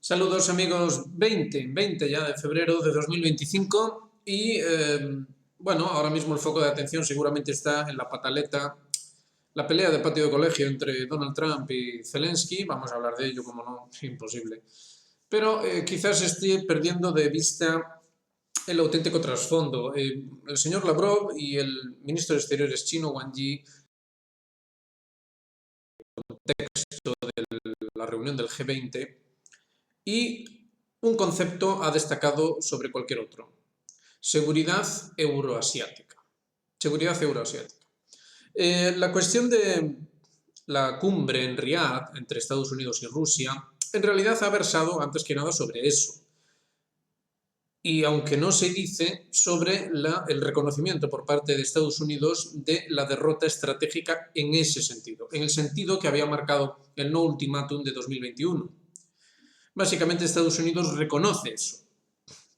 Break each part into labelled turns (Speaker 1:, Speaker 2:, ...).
Speaker 1: Saludos amigos, 20 ya de febrero de 2025 y bueno, ahora mismo el foco de atención seguramente está en la pataleta, la pelea de patio de colegio entre Donald Trump y Zelensky. Vamos a hablar de ello, como no, imposible. Pero quizás esté perdiendo de vista el auténtico trasfondo. El señor Lavrov y el ministro de Exteriores chino Wang Yi, texto de la reunión del G20, y un concepto ha destacado sobre cualquier otro: seguridad euroasiática. Seguridad euroasiática. La cuestión de la cumbre en Riad entre Estados Unidos y Rusia en realidad ha versado antes que nada sobre eso. Y aunque no se dice sobre el reconocimiento por parte de Estados Unidos de la derrota estratégica en ese sentido, en el sentido que había marcado el no ultimátum de 2021. Básicamente Estados Unidos reconoce eso,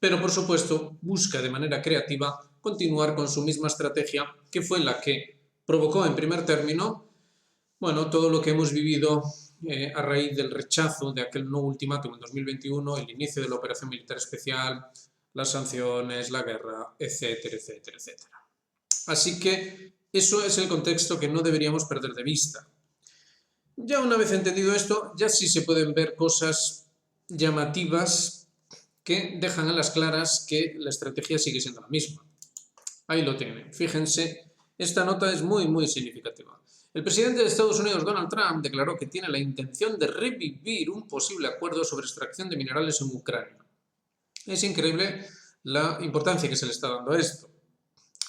Speaker 1: pero por supuesto busca de manera creativa continuar con su misma estrategia, que fue la que provocó en primer término, bueno, todo lo que hemos vivido a raíz del rechazo de aquel no ultimátum en 2021, el inicio de la operación militar especial, las sanciones, la guerra, etcétera, etcétera, etcétera. Así que eso es el contexto que no deberíamos perder de vista. Ya una vez entendido esto, ya sí se pueden ver cosas llamativas que dejan a las claras que la estrategia sigue siendo la misma. Ahí lo tienen. Fíjense, esta nota es muy significativa. El presidente de Estados Unidos, Donald Trump, declaró que tiene la intención de revivir un posible acuerdo sobre extracción de minerales en Ucrania. Es increíble la importancia que se le está dando a esto.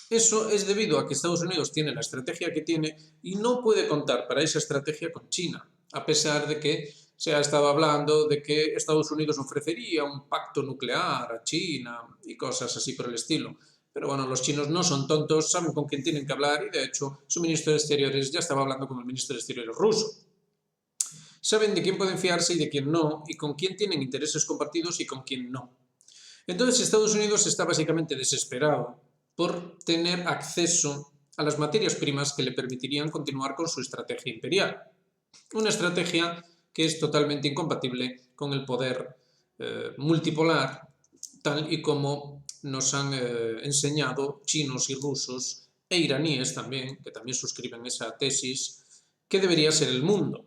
Speaker 1: Eso es debido a que Estados Unidos tiene la estrategia que tiene y no puede contar para esa estrategia con China, a pesar de que se ha estado hablando de que Estados Unidos ofrecería un pacto nuclear a China y cosas así por el estilo. Pero bueno, los chinos no son tontos, saben con quién tienen que hablar y de hecho su ministro de Exteriores ya estaba hablando con el ministro de Exteriores ruso. Saben de quién pueden fiarse y de quién no, y con quién tienen intereses compartidos y con quién no. Entonces Estados Unidos está básicamente desesperado por tener acceso a las materias primas que le permitirían continuar con su estrategia imperial. Una estrategia que es totalmente incompatible con el poder multipolar, tal y como nos han enseñado chinos y rusos e iraníes también, que también suscriben esa tesis, que debería ser el mundo.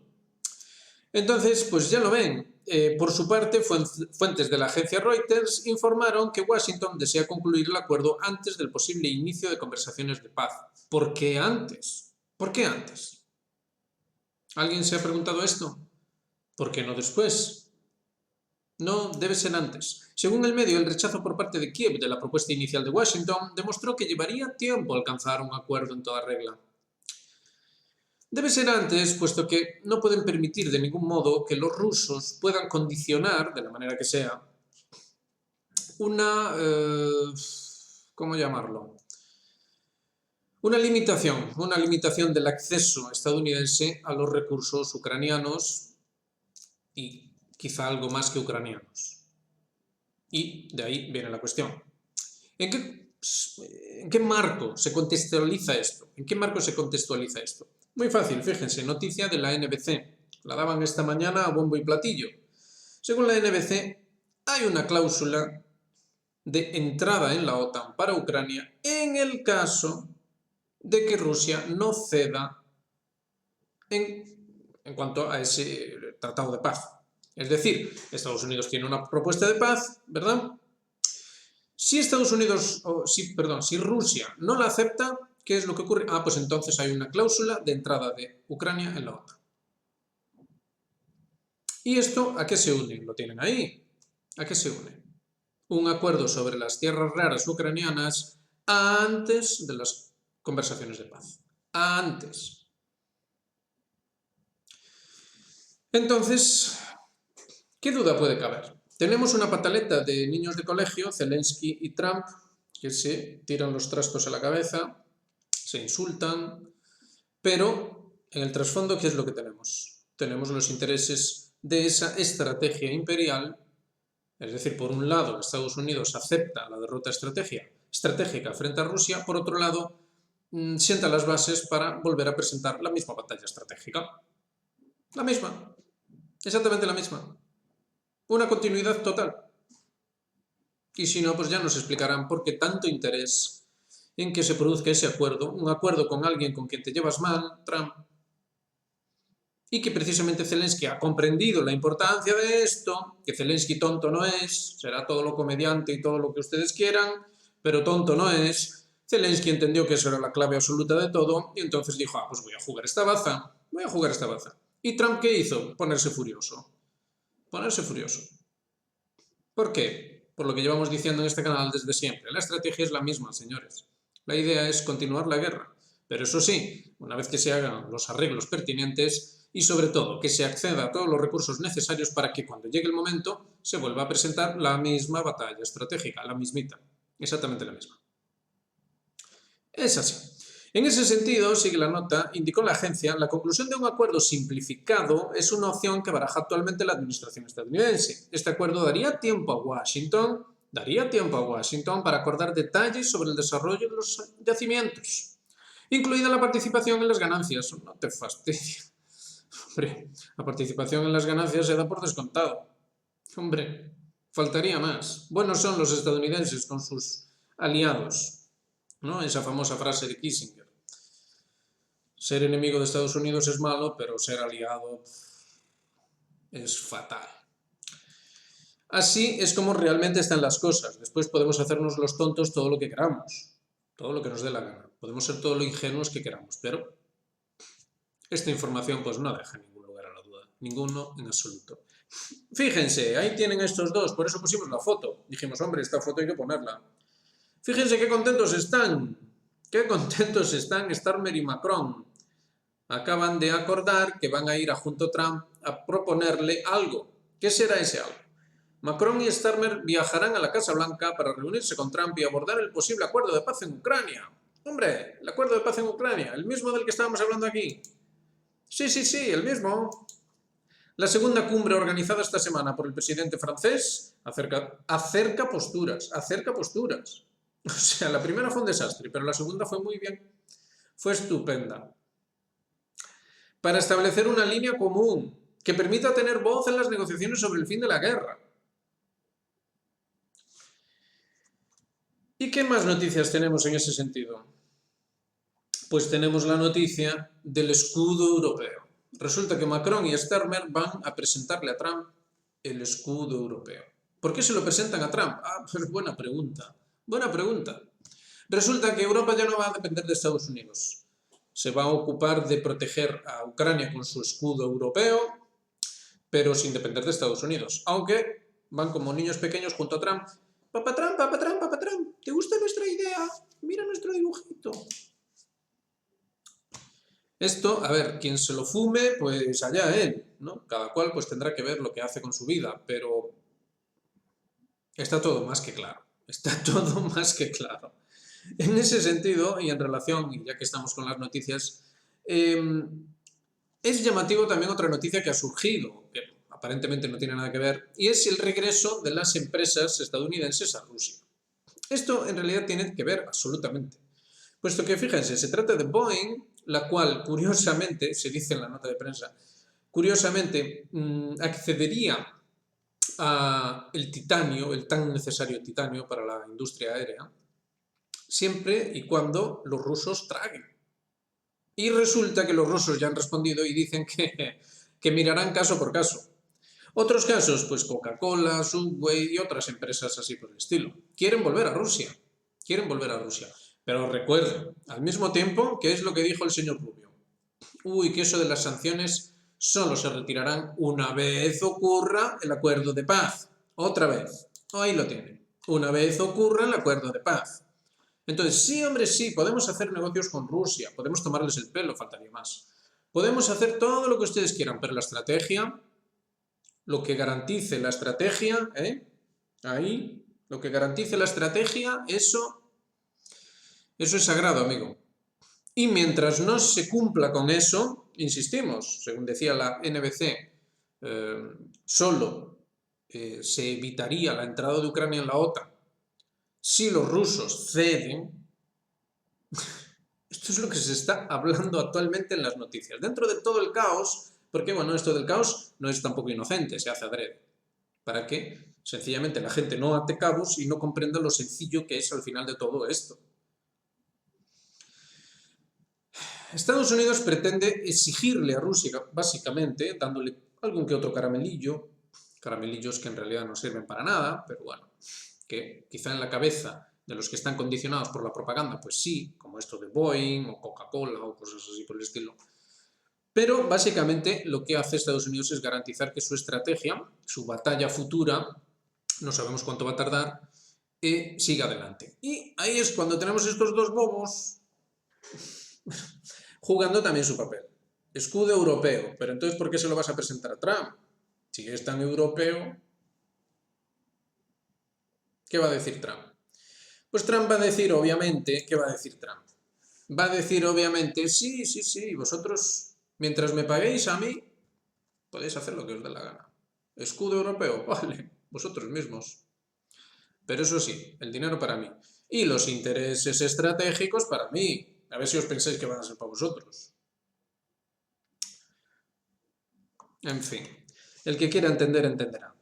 Speaker 1: Entonces, pues ya lo ven. Por su parte, fuentes de la agencia Reuters informaron que Washington desea concluir el acuerdo antes del posible inicio de conversaciones de paz. ¿Por qué antes? ¿Por qué antes? ¿Alguien se ha preguntado esto? ¿Por qué no después? No, debe ser antes. Según el medio, el rechazo por parte de Kiev de la propuesta inicial de Washington demostró que llevaría tiempo alcanzar un acuerdo en toda regla. Debe ser antes, puesto que no pueden permitir de ningún modo que los rusos puedan condicionar, de la manera que sea, una... ¿cómo llamarlo? Una limitación del acceso estadounidense a los recursos ucranianos y quizá algo más que ucranianos. Y de ahí viene la cuestión. ¿En qué marco se contextualiza esto? ¿En qué marco se contextualiza esto? Muy fácil, fíjense, noticia de la NBC. La daban esta mañana a bombo y platillo. Según la NBC, hay una cláusula de entrada en la OTAN para Ucrania en el caso de que Rusia no ceda en cuanto a ese tratado de paz. Es decir, Estados Unidos tiene una propuesta de paz, ¿verdad? Si Rusia no la acepta, ¿qué es lo que ocurre? Pues entonces hay una cláusula de entrada de Ucrania en la OTAN. ¿Y esto a qué se une? Lo tienen ahí. ¿A qué se une? Un acuerdo sobre las tierras raras ucranianas antes de las conversaciones de paz. Antes. Entonces, ¿qué duda puede caber? Tenemos una pataleta de niños de colegio, Zelensky y Trump, que se tiran los trastos a la cabeza, se insultan, pero en el trasfondo, ¿qué es lo que tenemos? Tenemos los intereses de esa estrategia imperial, es decir, por un lado, Estados Unidos acepta la derrota estratégica frente a Rusia, por otro lado, sienta las bases para volver a presentar la misma batalla estratégica. La misma, exactamente la misma. Una continuidad total. Y si no, pues ya nos explicarán por qué tanto interés en que se produzca ese acuerdo, un acuerdo con alguien con quien te llevas mal, Trump, y que precisamente Zelensky ha comprendido la importancia de esto, que Zelensky tonto no es, será todo lo comediante y todo lo que ustedes quieran, pero tonto no es. Zelensky entendió que eso era la clave absoluta de todo y entonces dijo, pues voy a jugar esta baza, voy a jugar esta baza. ¿Y Trump qué hizo? Ponerse furioso. Ponerse furioso. ¿Por qué? Por lo que llevamos diciendo en este canal desde siempre. La estrategia es la misma, señores. La idea es continuar la guerra. Pero eso sí, una vez que se hagan los arreglos pertinentes y sobre todo que se acceda a todos los recursos necesarios para que cuando llegue el momento se vuelva a presentar la misma batalla estratégica, la mismita, exactamente la misma. Es así. En ese sentido, sigue la nota, indicó la agencia, la conclusión de un acuerdo simplificado es una opción que baraja actualmente la administración estadounidense. Este acuerdo daría tiempo a Washington para acordar detalles sobre el desarrollo de los yacimientos, incluida la participación en las ganancias. No te fastidies. Hombre, la participación en las ganancias se da por descontado. Hombre, faltaría más. Buenos son los estadounidenses con sus aliados, ¿no? Esa famosa frase de Kissinger. Ser enemigo de Estados Unidos es malo, pero ser aliado es fatal. Así es como realmente están las cosas. Después podemos hacernos los tontos todo lo que queramos, todo lo que nos dé la gana. Podemos ser todo lo ingenuos que queramos, pero esta información pues no deja ningún lugar a la duda, ninguno en absoluto. Fíjense, ahí tienen estos dos, por eso pusimos la foto. Dijimos, hombre, esta foto hay que ponerla. Fíjense qué contentos están Starmer y Macron. Acaban de acordar que van a ir junto a Trump a proponerle algo. ¿Qué será ese algo? Macron y Starmer viajarán a la Casa Blanca para reunirse con Trump y abordar el posible acuerdo de paz en Ucrania. Hombre, el acuerdo de paz en Ucrania, el mismo del que estábamos hablando aquí. Sí, el mismo. La segunda cumbre organizada esta semana por el presidente francés acerca posturas. O sea, la primera fue un desastre, pero la segunda fue muy bien. Fue estupenda. Para establecer una línea común que permita tener voz en las negociaciones sobre el fin de la guerra. ¿Y qué más noticias tenemos en ese sentido? Pues tenemos la noticia del escudo europeo. Resulta que Macron y Starmer van a presentarle a Trump el escudo europeo. ¿Por qué se lo presentan a Trump? Pues buena pregunta. Resulta que Europa ya no va a depender de Estados Unidos. Se va a ocupar de proteger a Ucrania con su escudo europeo, pero sin depender de Estados Unidos. Aunque van como niños pequeños junto a Trump. Papá Trump, ¿te gusta nuestra idea? Mira nuestro dibujito. Esto, a ver, quien se lo fume, pues allá él, ¿no? Cada cual pues tendrá que ver lo que hace con su vida, pero está todo más que claro. En ese sentido, y en relación, y ya que estamos con las noticias, es llamativo también otra noticia que ha surgido, que aparentemente no tiene nada que ver, y es el regreso de las empresas estadounidenses a Rusia. Esto en realidad tiene que ver absolutamente, puesto que, fíjense, se trata de Boeing, la cual, curiosamente, se dice en la nota de prensa, curiosamente accedería a el titanio, el tan necesario titanio para la industria aérea, siempre y cuando los rusos traguen. Y resulta que los rusos ya han respondido y dicen que mirarán caso por caso. Otros casos, pues Coca-Cola, Subway y otras empresas así por el estilo. Quieren volver a Rusia. Pero recuerden, al mismo tiempo, ¿qué es lo que dijo el señor Rubio? Que eso de las sanciones solo se retirarán una vez ocurra el acuerdo de paz. Otra vez. Ahí lo tienen. Una vez ocurra el acuerdo de paz. Entonces, sí, hombre, sí, podemos hacer negocios con Rusia, podemos tomarles el pelo, faltaría más. Podemos hacer todo lo que ustedes quieran, pero la estrategia, lo que garantice la estrategia, ahí, lo que garantice la estrategia, eso es sagrado, amigo. Y mientras no se cumpla con eso, insistimos, según decía la NBC, solo se evitaría la entrada de Ucrania en la OTAN si los rusos ceden. Esto es lo que se está hablando actualmente en las noticias. Dentro de todo el caos, porque bueno, esto del caos no es tampoco inocente, se hace adrede. para que sencillamente la gente no ate cabos y no comprenda lo sencillo que es al final de todo esto. Estados Unidos pretende exigirle a Rusia, básicamente, dándole algún que otro caramelillo, caramelillos que en realidad no sirven para nada, pero bueno, que quizá en la cabeza de los que están condicionados por la propaganda, pues sí, como esto de Boeing o Coca-Cola o cosas así por el estilo. Pero básicamente lo que hace Estados Unidos es garantizar que su estrategia, su batalla futura, no sabemos cuánto va a tardar, siga adelante. Y ahí es cuando tenemos estos dos bobos jugando también su papel. Escudo europeo, pero entonces ¿por qué se lo vas a presentar a Trump? Si es tan europeo, ¿qué va a decir Trump? Pues Trump va a decir, obviamente, ¿qué va a decir Trump? Va a decir, obviamente, sí, vosotros, mientras me paguéis a mí, podéis hacer lo que os dé la gana. Escudo europeo, vale, vosotros mismos. Pero eso sí, el dinero para mí. Y los intereses estratégicos para mí. A ver si os pensáis que van a ser para vosotros. En fin, el que quiera entender, entenderá.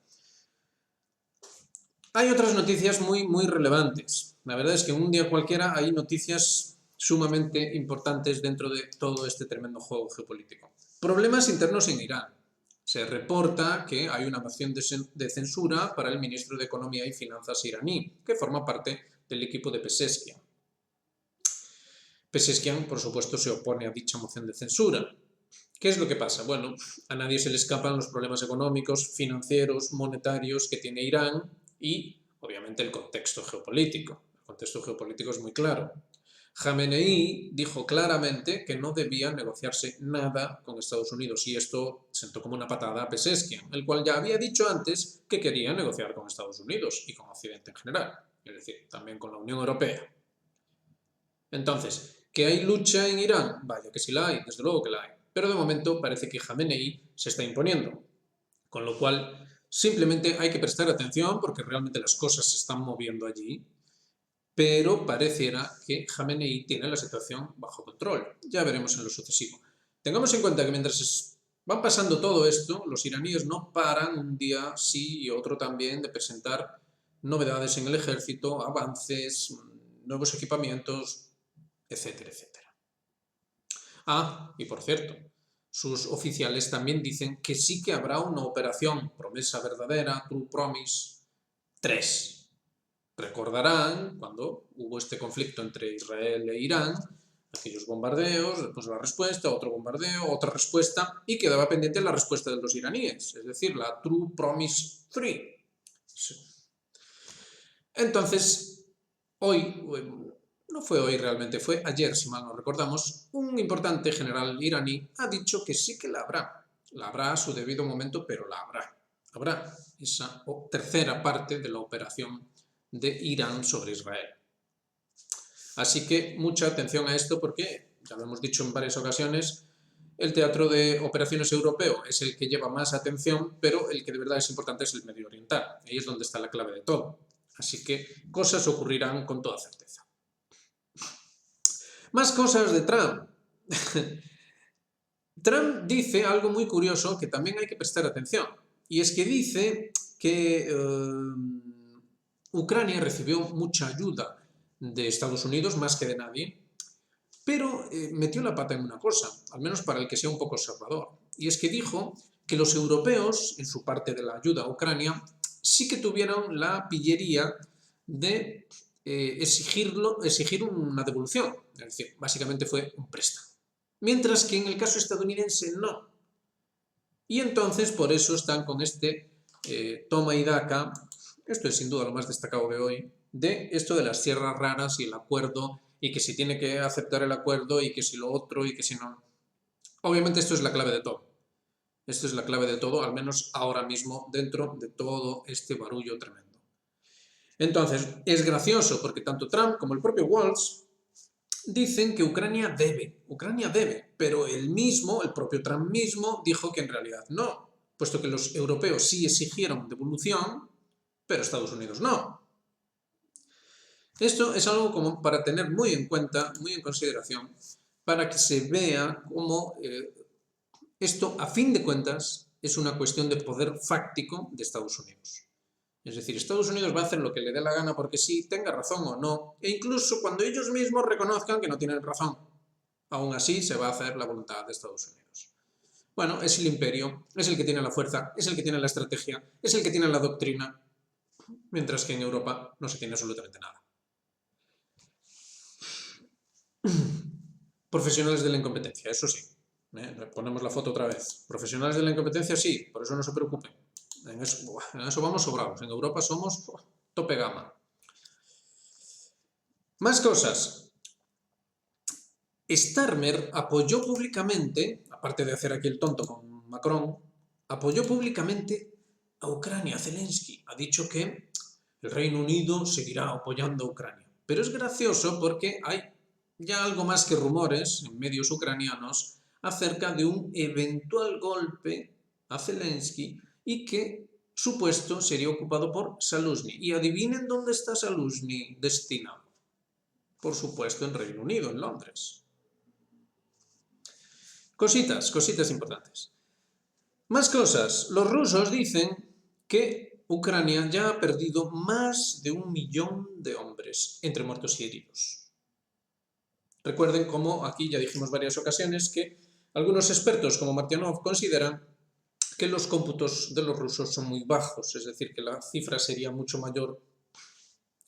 Speaker 1: Hay otras noticias muy relevantes. La verdad es que un día cualquiera hay noticias sumamente importantes dentro de todo este tremendo juego geopolítico. Problemas internos en Irán. Se reporta que hay una moción de censura para el ministro de Economía y Finanzas iraní, que forma parte del equipo de Pezeshkian. Pezeshkian, por supuesto, se opone a dicha moción de censura. ¿Qué es lo que pasa? Bueno, a nadie se le escapan los problemas económicos, financieros, monetarios que tiene Irán y, obviamente, el contexto geopolítico. El contexto geopolítico es muy claro. Khamenei dijo claramente que no debía negociarse nada con Estados Unidos y esto sentó como una patada a Pezeshkian, el cual ya había dicho antes que quería negociar con Estados Unidos y con Occidente en general, es decir, también con la Unión Europea. Entonces, ¿que hay lucha en Irán? Vaya que sí la hay, desde luego que la hay. Pero de momento parece que Khamenei se está imponiendo. Con lo cual, simplemente hay que prestar atención porque realmente las cosas se están moviendo allí. Pero pareciera que Khamenei tiene la situación bajo control. Ya veremos en lo sucesivo. Tengamos en cuenta que mientras van pasando todo esto, los iraníes no paran un día sí y otro también de presentar novedades en el ejército, avances, nuevos equipamientos, etcétera, etcétera. Ah, y por cierto, sus oficiales también dicen que sí que habrá una operación Promesa Verdadera, True Promise 3. Recordarán cuando hubo este conflicto entre Israel e Irán, aquellos bombardeos, después la respuesta, otro bombardeo, otra respuesta, y quedaba pendiente la respuesta de los iraníes, es decir, la True Promise 3. Sí. Entonces, hoy, no fue hoy realmente, fue ayer, si mal no recordamos, un importante general iraní ha dicho que sí que la habrá. La habrá a su debido momento, pero la habrá. Habrá esa tercera parte de la operación de Irán sobre Israel. Así que mucha atención a esto porque, ya lo hemos dicho en varias ocasiones, el teatro de operaciones europeo es el que lleva más atención, pero el que de verdad es importante es el Medio Oriental. Ahí es donde está la clave de todo. Así que cosas ocurrirán con toda certeza. Más cosas de Trump. Trump dice algo muy curioso que también hay que prestar atención. Y es que dice que Ucrania recibió mucha ayuda de Estados Unidos, más que de nadie, pero metió la pata en una cosa, al menos para el que sea un poco observador. Y es que dijo que los europeos, en su parte de la ayuda a Ucrania, sí que tuvieron la pillería de exigir una devolución. Es decir, básicamente fue un préstamo. Mientras que en el caso estadounidense no. Y entonces por eso están con este toma y daca, esto es sin duda lo más destacado de hoy, de esto de las tierras raras y el acuerdo, y que si tiene que aceptar el acuerdo, y que si lo otro, y que si no. Obviamente esto es la clave de todo. Esto es la clave de todo, al menos ahora mismo, dentro de todo este barullo tremendo. Entonces, es gracioso porque tanto Trump como el propio Walz dicen que Ucrania debe, pero el propio Trump mismo, dijo que en realidad no, puesto que los europeos sí exigieron devolución, pero Estados Unidos no. Esto es algo como para tener muy en cuenta, muy en consideración, para que se vea cómo esto, a fin de cuentas, es una cuestión de poder fáctico de Estados Unidos. Es decir, Estados Unidos va a hacer lo que le dé la gana porque sí, tenga razón o no, e incluso cuando ellos mismos reconozcan que no tienen razón. Aún así se va a hacer la voluntad de Estados Unidos. Bueno, es el imperio, es el que tiene la fuerza, es el que tiene la estrategia, es el que tiene la doctrina, mientras que en Europa no se tiene absolutamente nada. Profesionales de la incompetencia, eso sí. Ponemos la foto otra vez. Profesionales de la incompetencia, sí, por eso no se preocupen. En eso vamos sobrados. En Europa somos tope gama. Más cosas. Starmer apoyó públicamente, aparte de hacer aquí el tonto con Macron, apoyó públicamente a Ucrania, a Zelensky. Ha dicho que el Reino Unido seguirá apoyando a Ucrania. Pero es gracioso porque hay ya algo más que rumores en medios ucranianos acerca de un eventual golpe a Zelensky y que su puesto sería ocupado por Saluzhny. Y adivinen dónde está Saluzhny destinado. Por supuesto en Reino Unido, en Londres. Cositas importantes. Más cosas. Los rusos dicen que Ucrania ya ha perdido más de 1 millón de hombres entre muertos y heridos. Recuerden cómo aquí ya dijimos varias ocasiones que algunos expertos como Martyanov consideran que los cómputos de los rusos son muy bajos, es decir, que la cifra sería mucho mayor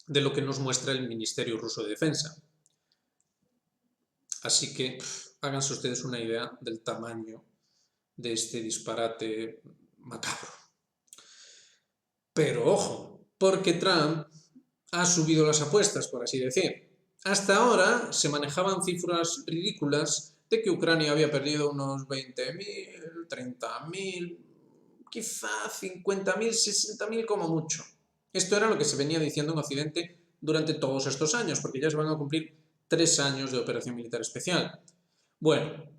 Speaker 1: de lo que nos muestra el Ministerio Ruso de Defensa. Así que háganse ustedes una idea del tamaño de este disparate macabro. Pero ojo, porque Trump ha subido las apuestas, por así decir. Hasta ahora se manejaban cifras ridículas de que Ucrania había perdido unos 20.000, 30.000, quizá 50.000, 60.000 como mucho. Esto era lo que se venía diciendo en Occidente durante todos estos años, porque ya se van a cumplir 3 años de operación militar especial. Bueno,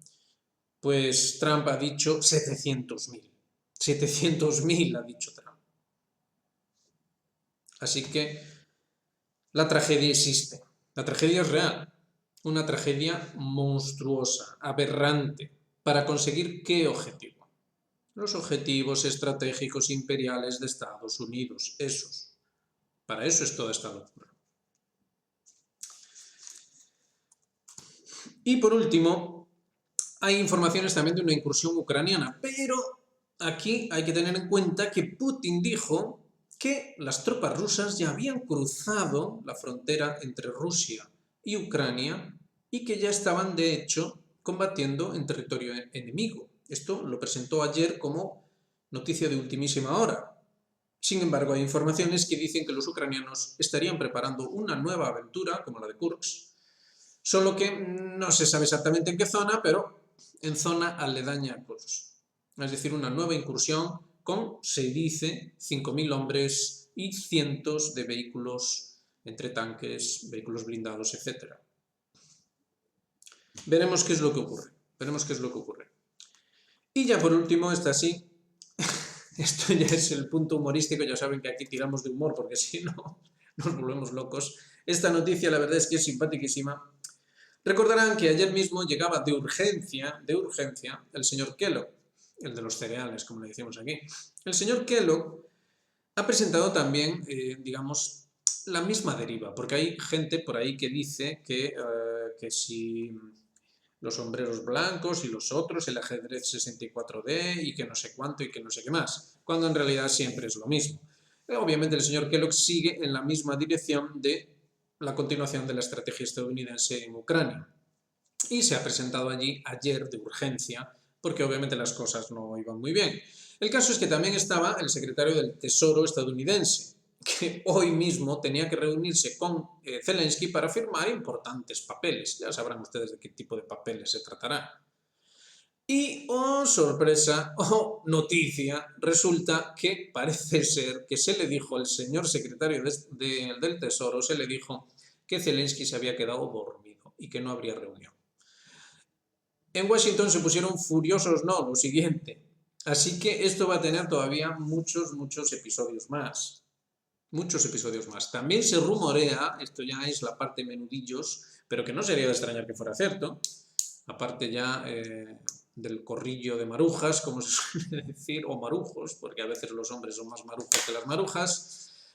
Speaker 1: pues Trump ha dicho 700.000. 700.000 ha dicho Trump. Así que la tragedia existe. La tragedia es real. Una tragedia monstruosa, aberrante. ¿Para conseguir qué objetivo? Los objetivos estratégicos imperiales de Estados Unidos. Esos. Para eso es toda esta locura. Y por último, hay informaciones también de una incursión ucraniana, pero aquí hay que tener en cuenta que Putin dijo que las tropas rusas ya habían cruzado la frontera entre Rusia y Ucrania y que ya estaban, de hecho, combatiendo en territorio enemigo. Esto lo presentó ayer como noticia de ultimísima hora. Sin embargo, hay informaciones que dicen que los ucranianos estarían preparando una nueva aventura, como la de Kursk, solo que no se sabe exactamente en qué zona, pero en zona aledaña a Kursk. Es decir, una nueva incursión con, se dice, 5.000 hombres y cientos de vehículos entre tanques, vehículos blindados, etc. Veremos qué es lo que ocurre. Veremos qué es lo que ocurre. Y ya por último, esta sí. Esto ya es el punto humorístico. Ya saben que aquí tiramos de humor porque si no nos volvemos locos. Esta noticia la verdad es que es simpaticísima. Recordarán que ayer mismo llegaba de urgencia, el señor Kellogg, el de los cereales, como le decimos aquí. El señor Kellogg ha presentado también, digamos, la misma deriva, porque hay gente por ahí que dice que si los sombreros blancos y los otros, el ajedrez 64D y que no sé cuánto y que no sé qué más, cuando en realidad siempre es lo mismo. Obviamente el señor Kellogg sigue en la misma dirección de la continuación de la estrategia estadounidense en Ucrania. Y se ha presentado allí ayer de urgencia, porque obviamente las cosas no iban muy bien. El caso es que también estaba el secretario del Tesoro estadounidense, que hoy mismo tenía que reunirse con Zelensky para firmar importantes papeles. Ya sabrán ustedes de qué tipo de papeles se tratará. Y, oh sorpresa, oh noticia, resulta que parece ser que se le dijo al señor secretario del Tesoro, se le dijo que Zelensky se había quedado dormido y que no habría reunión. En Washington se pusieron furiosos, no, lo siguiente. Así que esto va a tener todavía muchos episodios más. Muchos episodios más. También se rumorea, esto ya es la parte menudillos, pero que no sería de extrañar que fuera cierto, aparte ya del corrillo de marujas, como se suele decir, o marujos, porque a veces los hombres son más marujos que las marujas,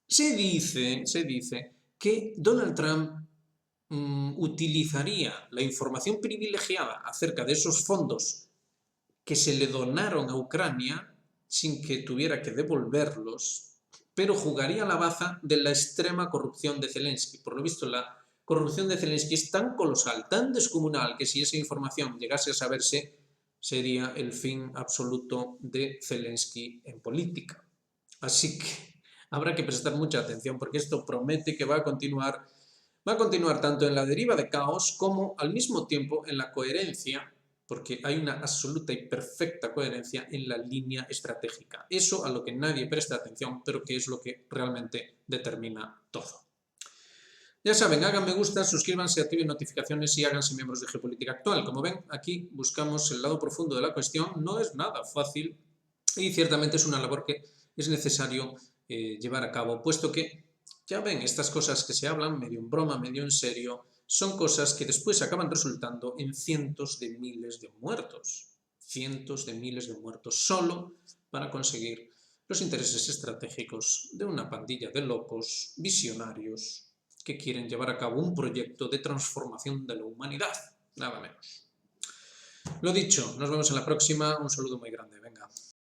Speaker 1: se dice que Donald Trump utilizaría la información privilegiada acerca de esos fondos que se le donaron a Ucrania sin que tuviera que devolverlos, pero jugaría a la baza de la extrema corrupción de Zelensky. Por lo visto, la corrupción de Zelensky es tan colosal, tan descomunal, que si esa información llegase a saberse, sería el fin absoluto de Zelensky en política. Así que habrá que prestar mucha atención porque esto promete que va a continuar tanto en la deriva de caos como al mismo tiempo en la coherencia, porque hay una absoluta y perfecta coherencia en la línea estratégica. Eso a lo que nadie presta atención, pero que es lo que realmente determina todo. Ya saben, hagan me gusta, suscríbanse, activen notificaciones y háganse miembros de Geopolítica Actual. Como ven, aquí buscamos el lado profundo de la cuestión. No es nada fácil y ciertamente es una labor que es necesario llevar a cabo, puesto que, ya ven, estas cosas que se hablan medio en broma, medio en serio, son cosas que después acaban resultando en cientos de miles de muertos. Cientos de miles de muertos solo para conseguir los intereses estratégicos de una pandilla de locos visionarios que quieren llevar a cabo un proyecto de transformación de la humanidad, nada menos. Lo dicho, nos vemos en la próxima, un saludo muy grande, venga.